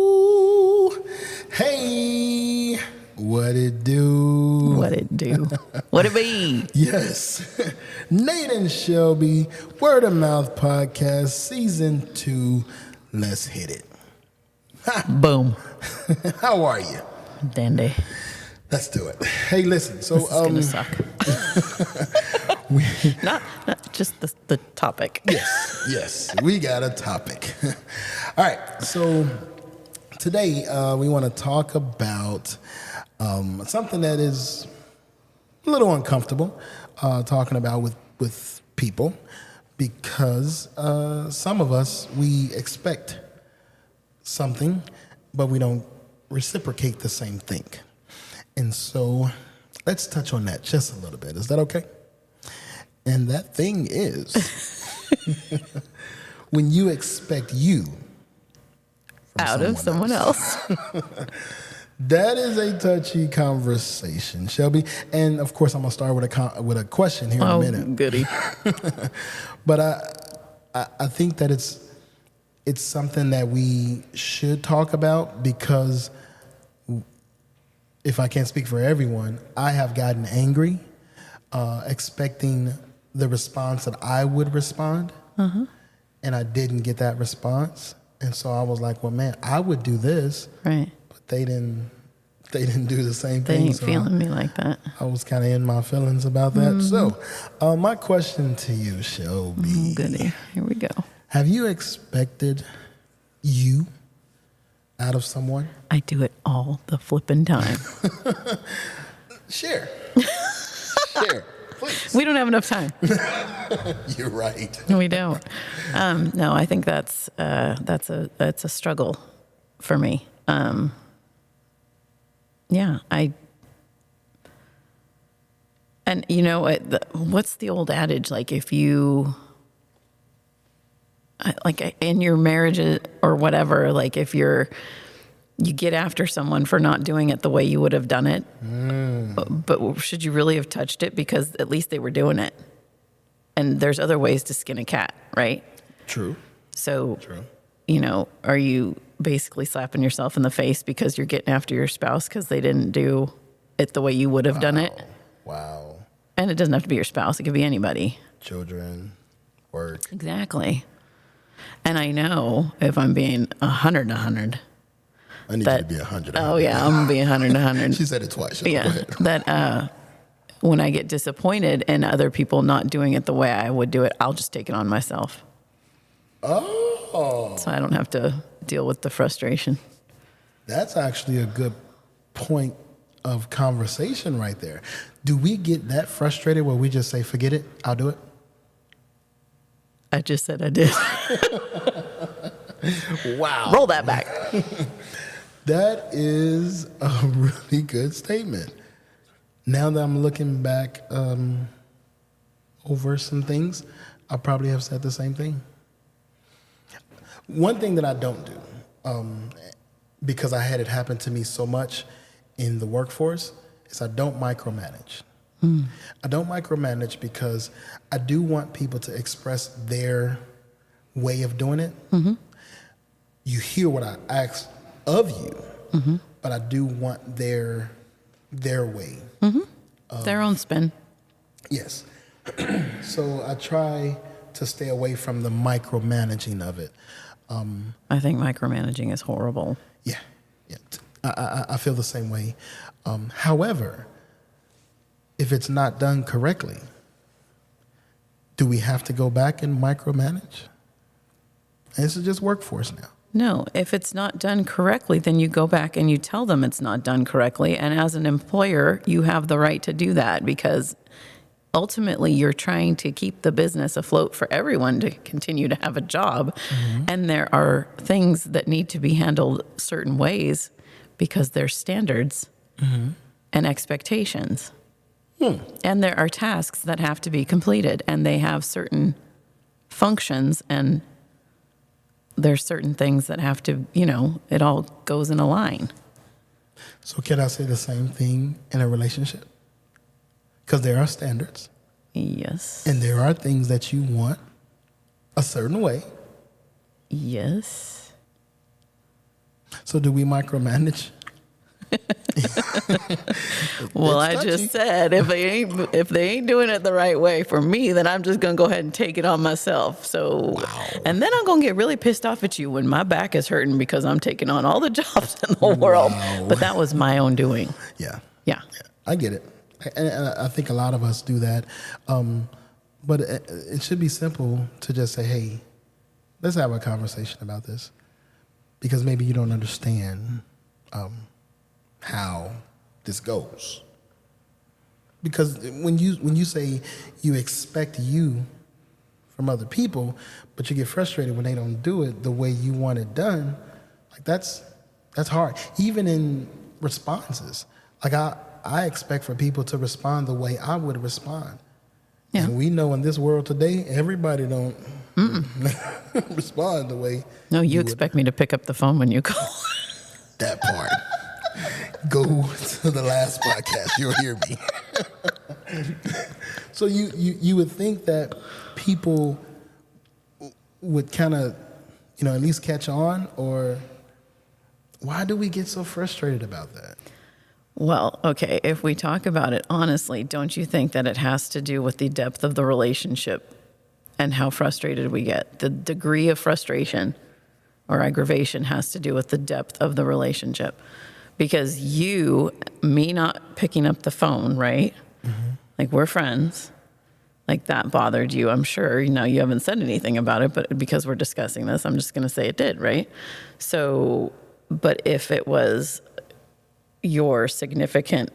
Ooh, hey, what it do? What it do? What it be? Yes, Nate and Shelby, Word of Mouth Podcast, Season 2. Let's hit it. Boom. How are you? Dandy. Let's do it. Hey, listen. So, This is gonna suck. not just the topic. yes, we got a topic. All right, so today we want to talk about something that is a little uncomfortable talking about with people because some of us, we expect something, but we don't reciprocate the same thing. And so let's touch on that just a little bit. Is that okay? And that thing is when you expect you from Out of someone else. That is a touchy conversation, Shelby. And of course, I'm gonna start with a question here in a minute. Goody. But I think that it's something that we should talk about because if I can't speak for everyone, I have gotten angry, expecting the response that I would respond, and I didn't get that response, and so I was like, "Well, man, I would do this, Right. but they didn't do the same They thing." ain't so feeling me like that. I was kind of in my feelings about that. So, my question to you, Shelby, Goody. Here we go. have you expected you out of someone? I do it all the flipping time. Share, please. We don't have enough time. You're right. We don't. No, I think that's a struggle for me. Yeah, and you know what's the old adage? Like if you, like in your marriage or whatever, like if you get after someone for not doing it the way you would have done it, but should you really have touched it? Because at least they were doing it. And there's other ways to skin a cat, right? True. So, True. you know, are you basically slapping yourself in the face because you're getting after your spouse because they didn't do it the way you would have done it? Wow. And it doesn't have to be your spouse. It could be anybody. Children, work. Exactly. And I know if I'm being 100 to 100. I need you to be 100. Oh, yeah, I'm going to be 100 to 100. She said it twice. Go Yeah, ahead. that when I get disappointed in other people not doing it the way I would do it, I'll just take it on myself. Oh. So I don't have to deal with the frustration. That's actually a good point of conversation right there. Do we get that frustrated where we just say, forget it, I'll do it? I just said I did. Wow. Roll that back. That is a really good statement. Now that I'm looking back over some things, I probably have said the same thing. One thing that I don't do, because I had it happen to me so much in the workforce, is I don't micromanage. I don't micromanage because I do want people to express their way of doing it. You hear what I ask of you, but I do want their way. Their own spin. Yes. So I try to stay away from the micromanaging of it. I think micromanaging is horrible. Yeah. I feel the same way. However, if it's not done correctly, do we have to go back and micromanage? This is just workforce now. No, if it's not done correctly, then you go back and you tell them it's not done correctly. And as an employer, you have the right to do that because ultimately you're trying to keep the business afloat for everyone to continue to have a job. And there are things that need to be handled certain ways because there's standards and expectations. And there are tasks that have to be completed and they have certain functions and there's certain things that have to, you know, it all goes in a line. So can I say the same thing in a relationship? Because there are standards. Yes. And there are things that you want a certain way. Yes. So do we micromanage? Well, It's I touchy. just said if they ain't doing it the right way for me, then I'm just gonna go ahead and take it on myself. So, and then I'm gonna get really pissed off at you when my back is hurting because I'm taking on all the jobs in the world. Wow. But that was my own doing. Yeah. Yeah. I get it. And I think a lot of us do that. But it should be simple to just say, hey, let's have a conversation about this. Because maybe you don't understand how this goes. Because when you say you expect you from other people, but you get frustrated when they don't do it the way you want it done, like that's hard. Even in responses, like I expect for people to respond the way I would respond. Yeah. And we know in this world today, everybody don't respond the way. No, you would. expect me to pick up the phone when you call. That part. Go to the last podcast. You'll hear me. So you would think that people would kind of, at least catch on, or why do we get so frustrated about that? Well, okay, if we talk about it honestly, don't you think that it has to do with the depth of the relationship and how frustrated we get? The degree of frustration or aggravation has to do with the depth of the relationship. Because me not picking up the phone, right? Mm-hmm. Like, we're friends. Like, that bothered you, I'm sure. You haven't said anything about it, but because we're discussing this, I'm just going to say it did, right? So, but if it was your significant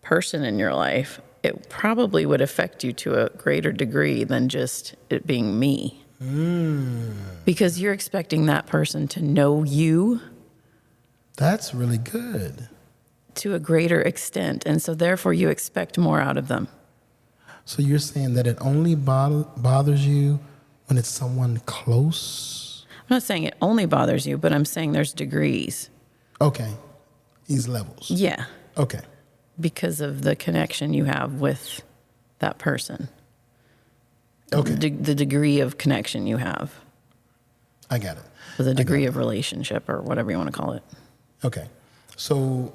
person in your life, it probably would affect you to a greater degree than just it being me. Because you're expecting that person to know you. That's really good. To a greater extent. And so therefore you expect more out of them. So you're saying that it only bothers you when it's someone close? I'm not saying it only bothers you, but I'm saying there's degrees. Okay. These levels. Yeah. Okay. Because of the connection you have with that person. Okay. The degree of connection you have. I got it. Or the degree of relationship, or whatever you want to call it. Okay. So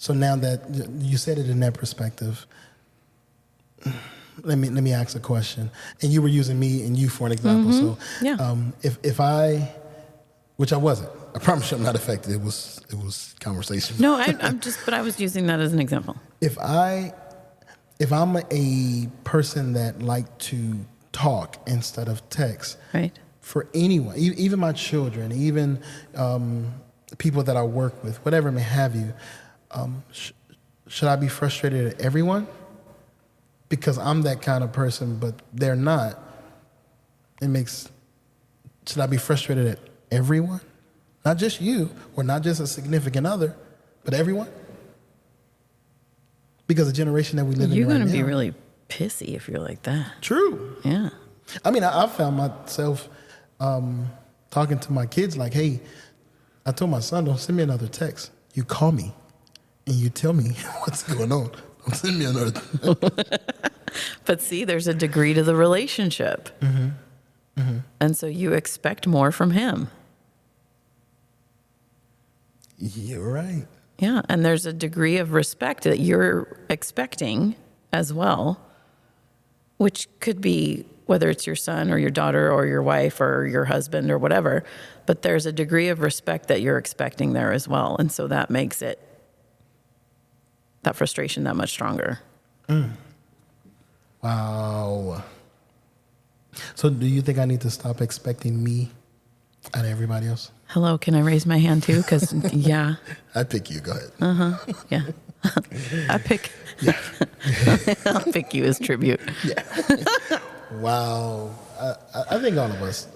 now that you said it in that perspective, let me ask a question. And you were using me and you for an example. Mm-hmm. So Yeah. if I, which I wasn't, I promise you I'm not affected. It was conversation. No, but I was using that as an example. If I'm a person that like to talk instead of text, Right. for anyone, even my children, even people that I work with, whatever may have you, should I be frustrated at everyone? Because I'm that kind of person, but they're not. Should I be frustrated at everyone? Not just you, or not just a significant other, but everyone? Because the generation that we live in You're right now. going to be really pissy if you're like that. True. Yeah. I mean, I found myself talking to my kids like, hey, I told my son, don't send me another text. You call me and you tell me what's going on. Don't send me another. But see, there's a degree to the relationship. Mm-hmm. Mm-hmm. And so you expect more from him. You're right. Yeah. And there's a degree of respect that you're expecting as well, which could be whether it's your son or your daughter or your wife or your husband or whatever. But there's a degree of respect that you're expecting there as well. And so that makes that frustration that much stronger. Wow. So do you think I need to stop expecting me out of everybody else? Hello, can I raise my hand too? Because, yeah. I pick you. Go ahead. Yeah. I'll pick you as tribute. Yeah. Wow. I think all of us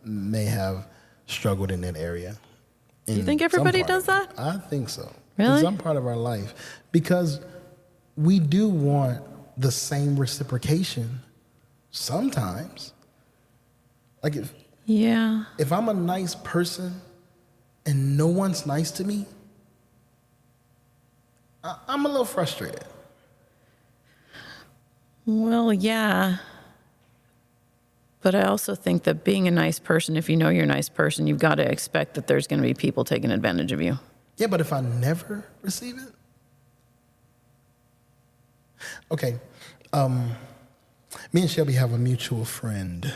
may have struggled in that area. Do you think everybody does that? I think so. Really? In some part of our life. Because we do want the same reciprocation sometimes. Like if I'm a nice person and no one's nice to me, I'm a little frustrated. Well, yeah. But I also think that being a nice person, if you know you're a nice person, you've got to expect that there's going to be people taking advantage of you. Yeah, but if I never receive it? Okay. Me and Shelby have a mutual friend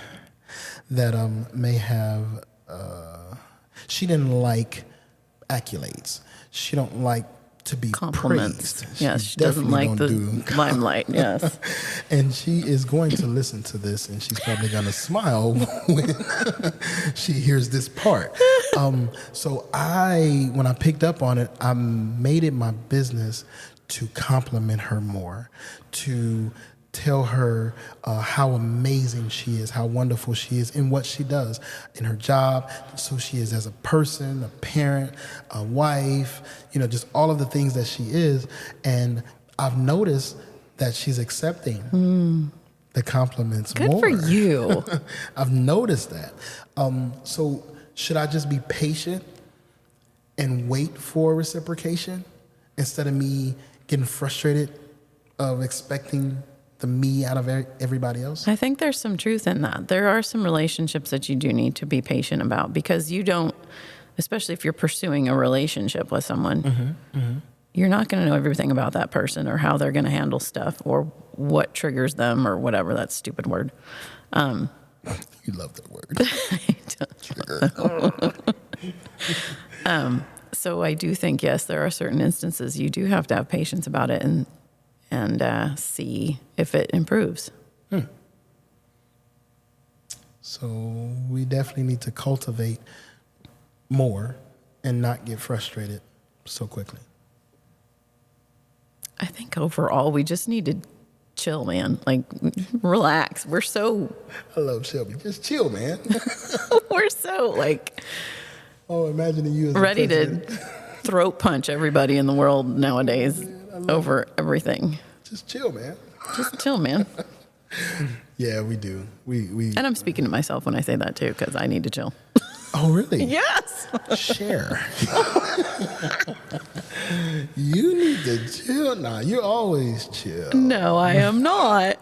that may have, she didn't like accolades. She don't like to be Compliments. praised. Yes, she doesn't like the limelight. Yes. And she is going to listen to this, and she's probably going to smile when she hears this part. So when I picked up on it, I made it my business to compliment her more, to tell her how amazing she is, how wonderful she is in what she does in her job, so she is as a person, a parent, a wife, just all of the things that she is. And I've noticed that she's accepting the compliments more. Good for you. I've noticed that. So should I just be patient and wait for reciprocation instead of me getting frustrated of expecting the me out of everybody else? I think there's some truth in that. There are some relationships that you do need to be patient about because you don't, especially if you're pursuing a relationship with someone, you're not going to know everything about that person or how they're going to handle stuff or what triggers them or whatever, that stupid word. You love that word. So I do think, yes, there are certain instances you do have to have patience about it and see if it improves. So we definitely need to cultivate more and not get frustrated so quickly. I think overall we just need to chill, man. Like, relax. We're so... I love Shelby. Just chill, man. we're so, like... Oh, imagining you as ready to throat punch everybody in the world nowadays over everything. Just chill, man. Just chill, man. Yeah, we do. We And I'm speaking to myself when I say that too, because I need to chill. Oh, really? Yes. Share. You need to chill. Nah, you always chill. No, I am not.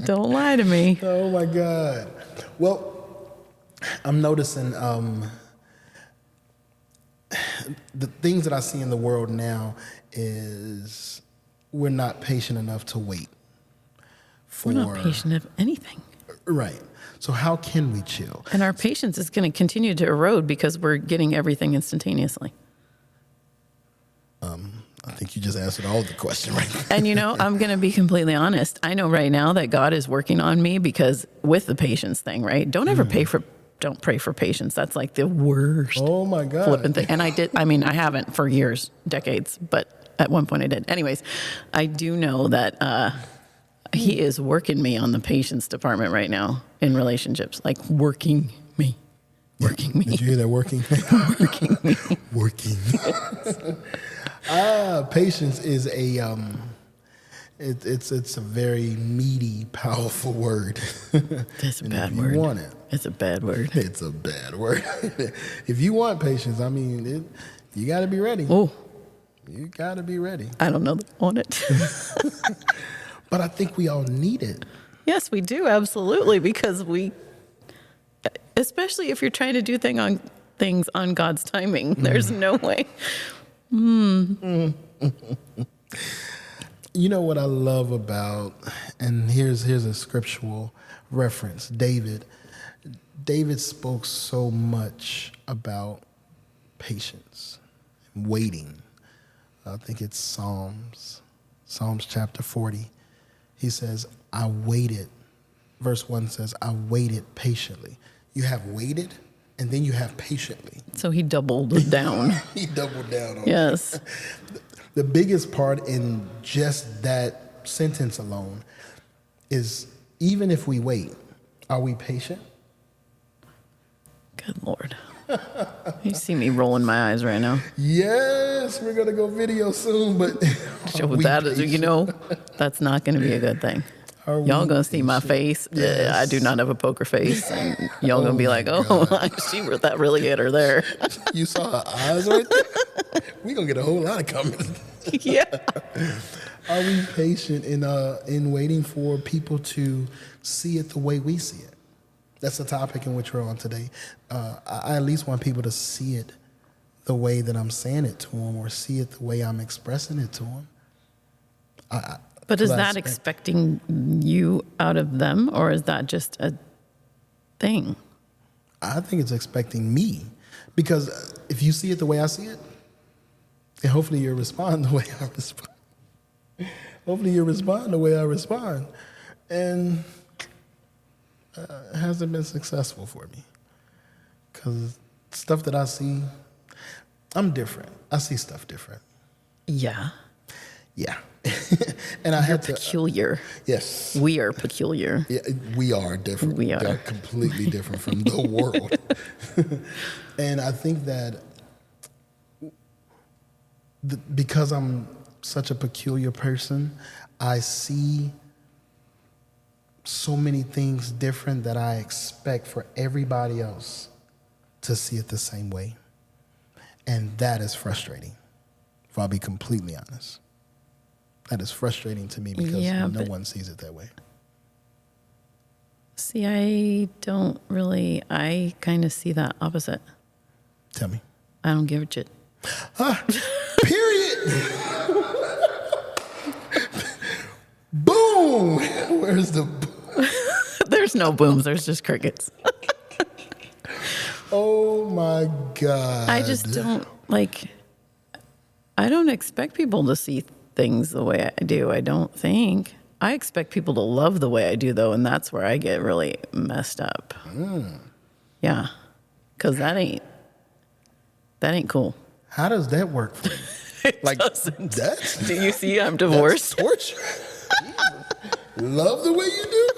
Don't lie to me. Oh my God. Well, I'm noticing the things that I see in the world now is we're not patient enough to wait for. We're not patient of anything. Right. So how can we chill? And our patience is going to continue to erode because we're getting everything instantaneously. I think you just answered all the question right there. And I'm going to be completely honest. I know right now that God is working on me because with the patience thing, right? Don't ever don't pray for patience. That's like the worst. Oh my God. Flipping thing. And I haven't for years, decades, but at one point I did. Anyways, I do know that he is working me on the patience department right now in relationships, like working me. Did you hear that? Working? Working me. Working. Patience is it's a very meaty, powerful word. It's a bad if word. You want it. It's a bad word. It's a bad word. If you want patience, you got to be ready. Oh, You got to be ready. I don't know that I want it. But I think we all need it. Yes, we do. Absolutely. Because especially if you're trying to do things on God's timing, there's no way. You know what I love about, and here's a scriptural reference, David. David spoke so much about patience and waiting. I think it's Psalms chapter 40. He says, I waited. Verse 1 says, I waited patiently. You have waited, and then you have patiently. So he doubled down. He doubled down on Yes. it. The biggest part in just that sentence alone is even if we wait, are we patient? Good Lord. You see me rolling my eyes right now. Yes, we're going to go video soon, but So that is, that's not going to be a good thing. Y'all going to see my face. Yes. I do not have a poker face. And y'all going to be like, that really hit her there. You saw her eyes right there? We're going to get a whole lot of comments. Yeah. Are we patient in waiting for people to see it the way we see it? That's the topic in which we're on today. I at least want people to see it the way that I'm saying it to them, or see it the way I'm expressing it to them. But is that expecting you out of them, or is that just a thing? I think it's expecting me, because if you see it the way I see it, then hopefully you'll respond the way I respond. Hopefully you respond the way I respond. And it hasn't been successful for me. Because stuff that I see, I'm different. I see stuff different. Yeah. Yeah. And I had to. Peculiar. Yes. We are peculiar. Yeah, we are different. We are. They're completely different from the world. And I think that because I'm such a peculiar person, I see so many things different that I expect for everybody else to see it the same way. And that is frustrating, if I'll be completely honest. That is frustrating to me because no one sees it that way. See, I kind of see that opposite. Tell me. I don't give a shit. Period. Boom. Where's the boom? There's no booms, there's just crickets. Oh my God. I just don't I don't expect people to see things the way I do. I don't think. I expect people to love the way I do, though, and that's where I get really messed up. Yeah, because that ain't cool. How does that work for you? It Like doesn't. that's Do you see I'm divorced? That's torture. Love the way you do?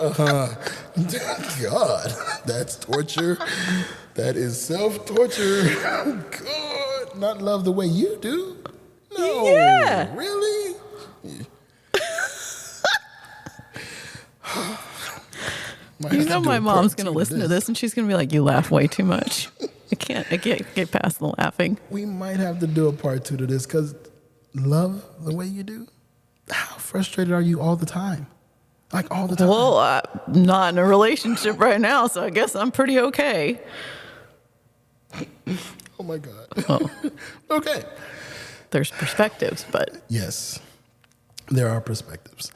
God, that's torture. That is self-torture. God, not love the way you do? No. Yeah. Really? You know my mom's going to listen to this and she's going to be like, you laugh way too much. I can't get past the laughing. We might have to do a part 2 to this, because love the way you do? How frustrated are you all the time? Like all the time? Well, I'm not in a relationship right now, so I guess I'm pretty okay. Oh my God. Oh. Okay. There's perspectives, but Yes, there are perspectives.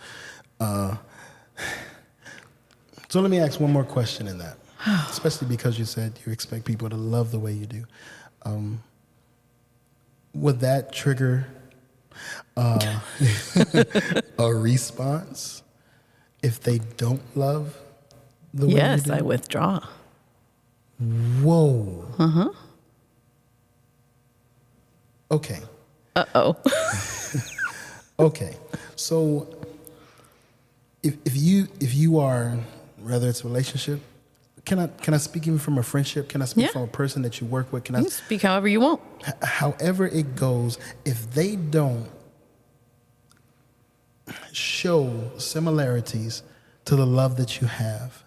So let me ask one more question in that, especially because you said you expect people to love the way you do. Would that trigger a response if they don't love the way you do? yes, I withdraw. Whoa. Okay. Uh-oh. Okay. So if you are, whether it's a relationship, can I speak even from a friendship? Can I speak Yeah. from a person that you work with? Can You can speak however you want. however it goes, if they don't show similarities to the love that you have,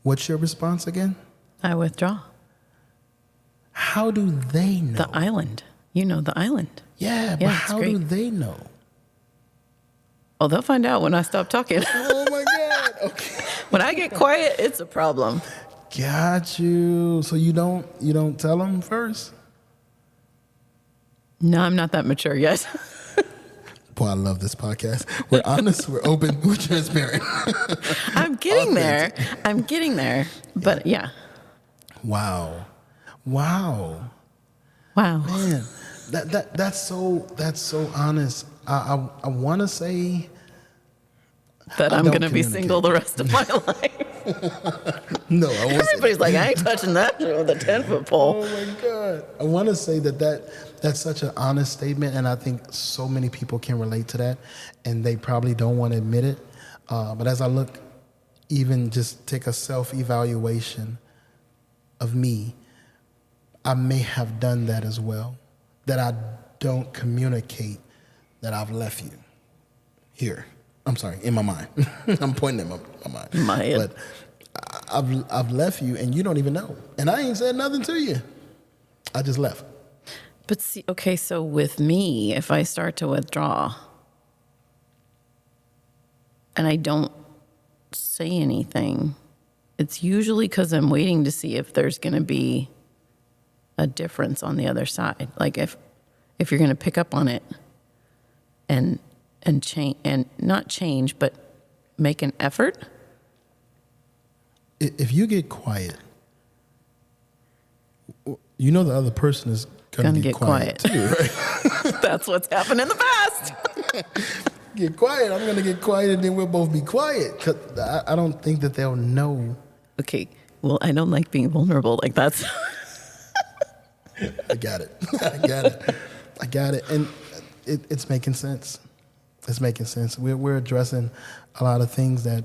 what's your response again? I withdraw. How do they know? The island. You know the island. Yeah, but Yeah, it's how do great. they know? Oh, they'll find out when I stop talking. Oh my God. Okay. When I get quiet, it's a problem. Got you. So you don't tell them first? No, I'm not that mature yet. Boy, I love this podcast. We're honest, we're open, we're transparent. I'm getting there. I'm getting there. But yeah. Wow. Wow. Man, that's so honest. I want to say That I I'm don't going to be single the rest of my life. no. I won't say Everybody's like, I ain't touching that with a 10-foot pole. Oh my God. I want to say that's such an honest statement, and I think so many people can relate to that, and they probably don't want to admit it. But as I look, even just take a self-evaluation of me, I may have done that as well, that I don't communicate that I've left you here. I'm sorry, in my mind. I'm pointing at my mind. My head. But I've left you and you don't even know. And I ain't said nothing to you. I just left. But see, okay, so with me, if I start to withdraw, and I don't say anything, it's usually because I'm waiting to see if there's going to be a difference on the other side. Like if you're going to pick up on it and change, and not change, but make an effort. If you get quiet, you know the other person is going to get quiet too, right? That's what's happened in the past. Get quiet. I'm going to get quiet, and then we'll both be quiet. 'Cause I don't think that they'll know. Okay, well, I don't like being vulnerable. Like that's. I got it. I got it. And it's making sense. It's making sense. We're addressing a lot of things that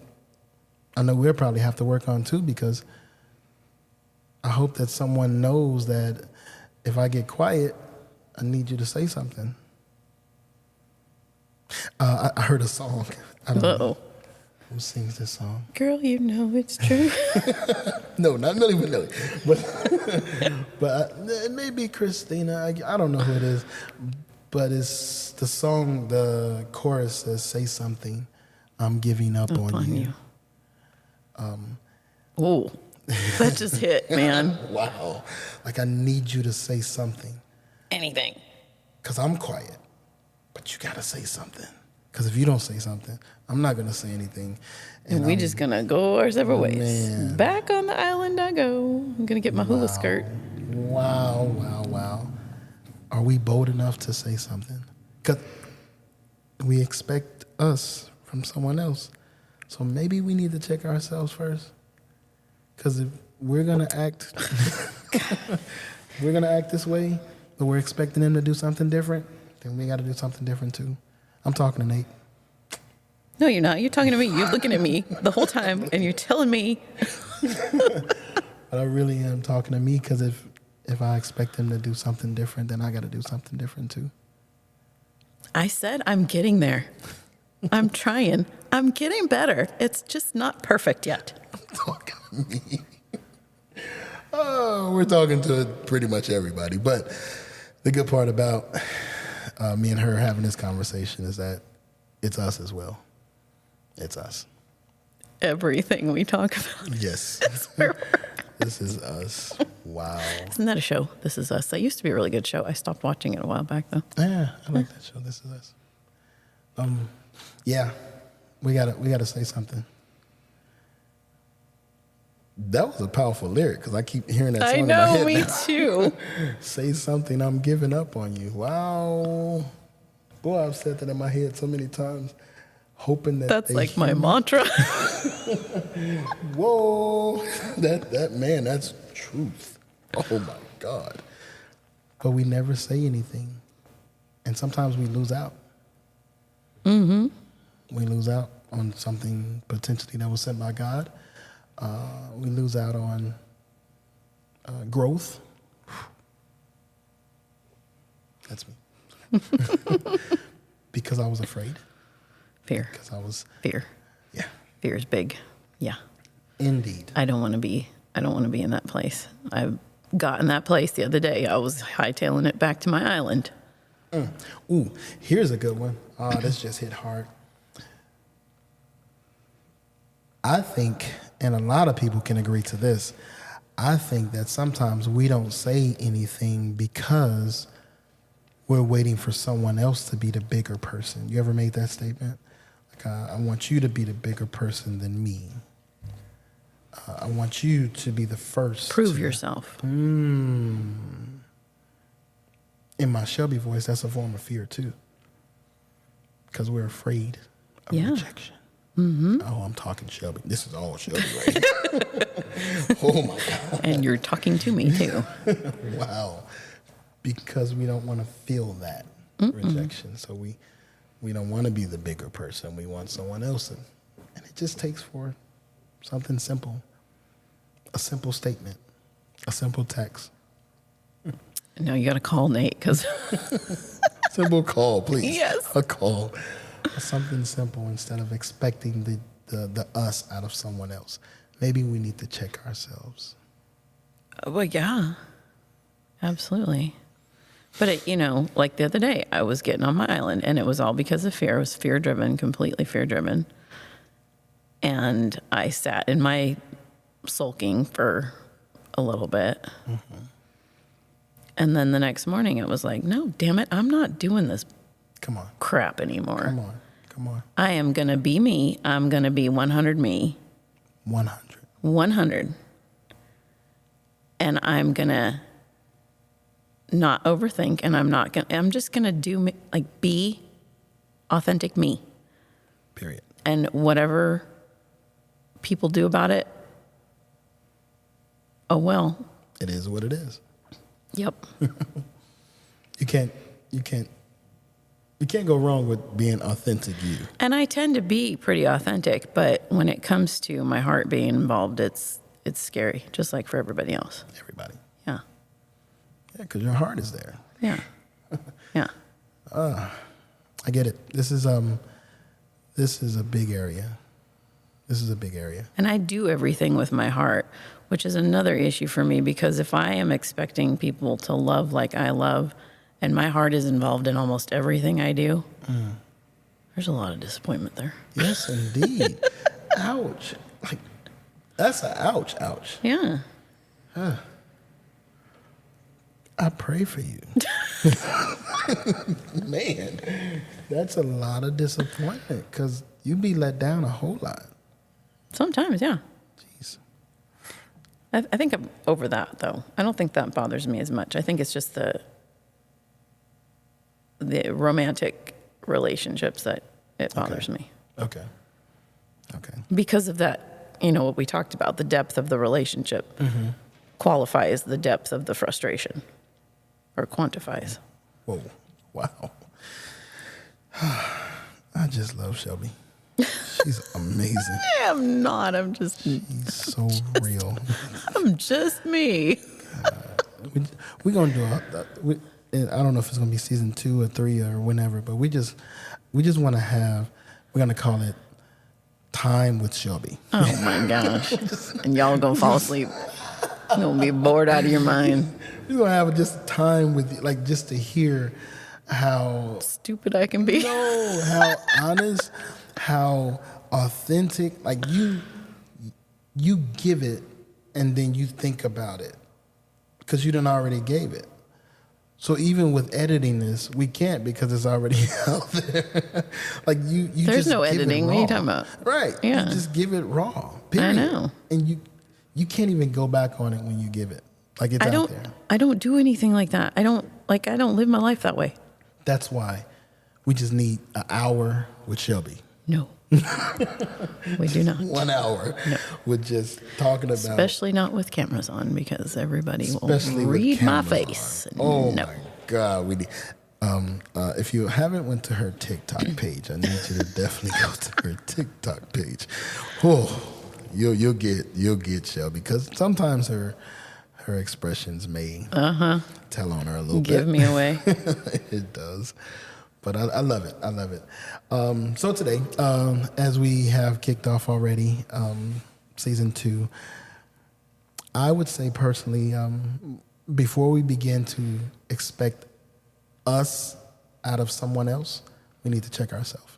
I know we'll probably have to work on too, because I hope that someone knows that if I get quiet, I need you to say something. I heard a song. I don't know who sings this song. Girl, you know it's true. No, not Milli Vanilli. But it may be Christina. I don't know who it is. But it's the song, the chorus says, "Say something, I'm giving up on you." Oh, that just hit, man. Wow. Like, I need you to say something. Anything. Because I'm quiet. But you got to say something. Because if you don't say something, I'm not going to say anything. And we just going to go our separate ways. Man. Back on the island I go. I'm going to get my hula skirt. Wow. Are we bold enough to say something? Because we expect us from someone else. So maybe we need to check ourselves first. Because if we're going to act, this way, but we're expecting them to do something different, then we got to do something different too. I'm talking to Nate. No, you're not. You're talking to me. You're looking at me the whole time, and you're telling me. But I really am talking to me, because if I expect them to do something different, then I got to do something different too. I said I'm getting there. I'm trying. I'm getting better. It's just not perfect yet. I'm talking to me. Oh, we're talking to pretty much everybody. But the good part about me and her having this conversation is that it's us as well. It's us. Everything we talk about. Yes. This is us. Wow. Isn't that a show? This Is Us. That used to be a really good show. I stopped watching it a while back, though. Yeah, I like that show. This Is Us. Yeah, we gotta say something. That was a powerful lyric, because I keep hearing that song in my head. Me too. Say something, I'm giving up on you. Wow. Boy, I've said that in my head so many times, hoping that That's they like hear my me. mantra. Whoa. That man, that's truth. Oh my God. But we never say anything. And sometimes we lose out. Mm-hmm. We lose out on something potentially that was sent by God. We lose out on growth. That's me. Because I was afraid. Fear. Because I was. Fear. Yeah. Fear is big. Yeah. Indeed. I don't want to be in that place. I got in that place the other day. I was hightailing it back to my island. Ooh, here's a good one. Oh, this just hit hard. I think, and a lot of people can agree to this, I think that sometimes we don't say anything because we're waiting for someone else to be the bigger person. You ever made that statement? Like, I want you to be the bigger person than me. I want you to be the first. Prove yourself. In my Shelby voice, that's a form of fear too. Because we're afraid of rejection. Mm-hmm. Oh, I'm talking Shelby. This is all Shelby right here. Oh my God. And you're talking to me too. Wow. Because we don't want to feel that rejection. So we don't want to be the bigger person. We want someone else. And it just takes for something simple. A simple statement. A simple text. No, you got to call Nate because Simple call, please. Yes. A call. Something simple instead of expecting the us out of someone else. Maybe we need to check ourselves. well, yeah, absolutely. But like the other day, I was getting on my island, and it was all because of fear. It was fear driven, completely fear driven. And I sat in my sulking for a little bit. And then the next morning it was like, no, damn it, I'm not doing this Come on. crap anymore. Come on. Come on. I am going to be me. I'm going to be 100 me. 100. 100. And I'm going to not overthink, and I'm just going to do me, like, be authentic me. Period. And whatever people do about it, oh well. It is what it is. Yep. You can't go wrong with being authentic you. And I tend to be pretty authentic, but when it comes to my heart being involved, it's scary, just like for everybody else. Everybody. Yeah. Yeah, because your heart is there. Yeah. Yeah. I get it. This is a big area. This is a big area. And I do everything with my heart, which is another issue for me, because if I am expecting people to love like I love, and my heart is involved in almost everything I do, there's a lot of disappointment there. Yes, indeed. Ouch. Like, that's a ouch. Yeah. I pray for you. Man, that's a lot of disappointment because you be let down a whole lot. Sometimes, yeah. Jeez. I think I'm over that, though. I don't think that bothers me as much. I think it's just the romantic relationships that it bothers me. Okay. Because of that, what we talked about, the depth of the relationship qualifies the depth of the frustration, or quantifies. Whoa. Wow. I just love Shelby. She's amazing. I'm not. I'm just. She's so real. I'm just me. We're going to do I don't know if it's going to be season 2 or 3 or whenever, but we just want to have, we're going to call it Time with Shelby. Oh my gosh. And y'all going to fall asleep. You're going to be bored out of your mind. We're going to have just time with you, like just to hear how stupid I can be. No, how honest, how authentic, like you give it and then you think about it because you done already gave it. So even with editing this, we can't because it's already out there. Like you There's just no give editing. it What are you raw. talking about? Right. Yeah. You just give it raw. Period. I know. And you can't even go back on it when you give it. Like it's out there. I don't do anything like that. I don't live my life that way. That's why we just need an hour with Shelby. No. We do not. 1 hour with just talking about. Especially not with cameras on, because everybody will Especially with read my cameras face. Oh No. my God, we need. If you haven't went to her TikTok page, I need you to definitely go to her TikTok page. Oh, you'll get Shelby, because sometimes her expressions may tell on her a little bit. Give me away. It does. But I love it. I love it. So today, as we have kicked off already, season 2, I would say personally, before we begin to expect us out of someone else, we need to check ourselves.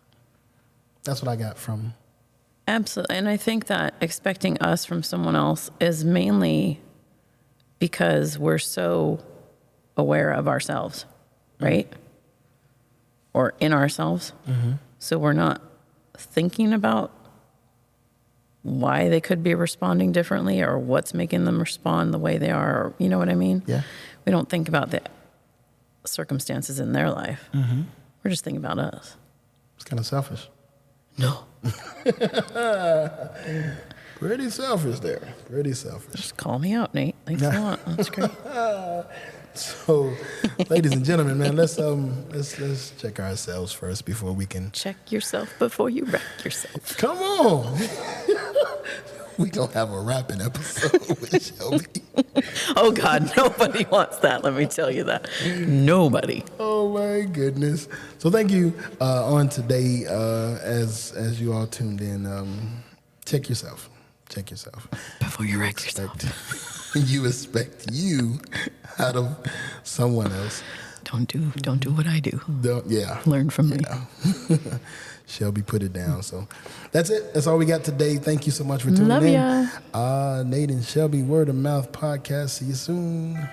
That's what I got from. Absolutely. And I think that expecting us from someone else is mainly because we're so aware of ourselves, right? Or in ourselves. So we're not thinking about why they could be responding differently or what's making them respond the way they are. Or, you know what I mean? Yeah. We don't think about the circumstances in their life. We're just thinking about us. It's kind of selfish. No. Pretty selfish there. Pretty selfish. Just call me out, Nate. Thanks a lot. That's great. So, ladies and gentlemen, man, let's check ourselves first before we can. Check yourself before you wreck yourself. Come on. We gonna have a rapping episode with Shelby. Oh God, nobody wants that. Let me tell you that. Nobody. Oh my goodness. So thank you on today, as you all tuned in. Check yourself. Check yourself Before you wreck yourself. You expect you out of someone else. Don't do what I do. Yeah. Learn from me. Shelby put it down. So that's it. That's all we got today. Thank you so much for tuning Love in. ya. Nate and Shelby Word of Mouth Podcast. See you soon.